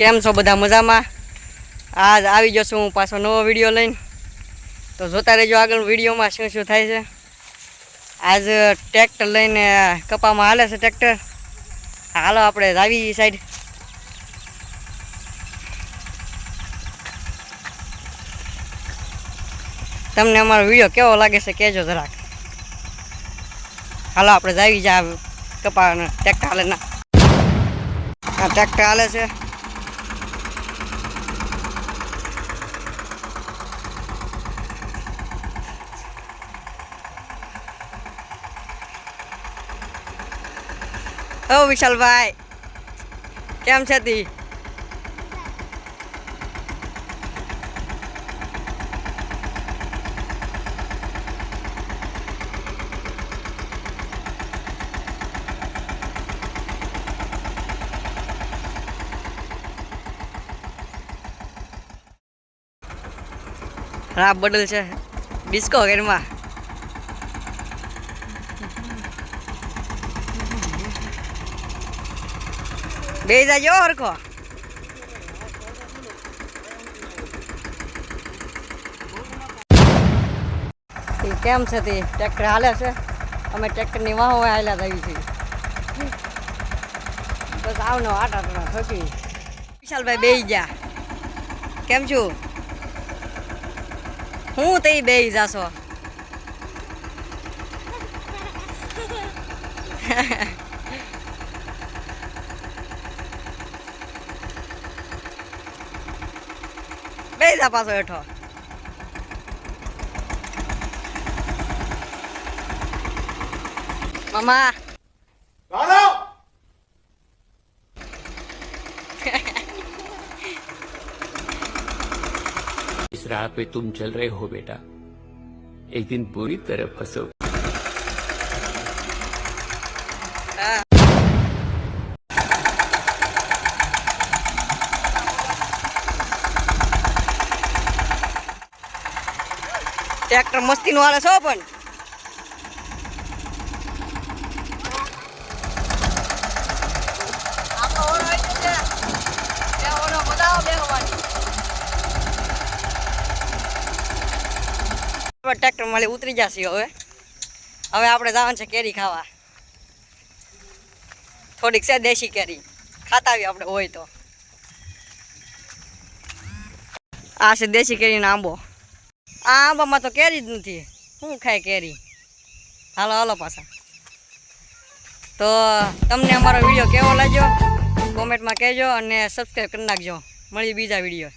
કેમ છો બધા મજામાં? આજ આવી જશું હું પાછો નવો વિડીયો લઈને, તો જોતા રહેજો આગળ વિડીયોમાં શું શું થાય છે. આજ ટ્રેક્ટર લઈને કપામાં હાલે છે ટ્રેક્ટર. હાલો આપણે આવી સાઈડ. તમને અમારો વિડીયો કેવો લાગે છે કહેજો જરાક. હાલો આપણે જાવી જા કપાના ટ્રેક્ટર હાલે ના. આ ટ્રેક્ટર હાલે છે. ઓ વિશાલભાઈ, કેમ છે તી? રાબ બદલ છે ડિસ્કો ઘરમાં. બે જાજો હરખો. કેમ છે તે ટ્રેક્ટર હાલે છે? અમે ટ્રેક્ટરની વાહો હાલ્યા જ આવી છીએ. બસ આવનો આટા ટણા થકી. વિશાલભાઈ બેહી ગયા. કેમ છું? હું તે બેહી જાશો? બેહી જા પાછો હેઠો. मामा इस राह पे तुम चल रहे हो बेटा, एक दिन पूरी तरह फंसो। ट्रैक्टर मस्ती नो हाले छो पण ट्रेक्टर माले उतरी जासी। હવે આપણે જવાનું છે કેરી ખાવા. થોડીક છે દેશી કેરી ખાતા આવી આપણે હોય તો. આ છે દેશી કેરીનો આંબો. આ આંબામાં તો કેરી જ નથી. શું ખાય કેરી? હાલો હાલો પાછા. તો તમને અમારો વિડીયો કેવો લાગ્યો કોમેન્ટમાં કહેજો અને સબસ્ક્રાઈબ કરી નાખજો. મળીએ બીજા વિડીયો.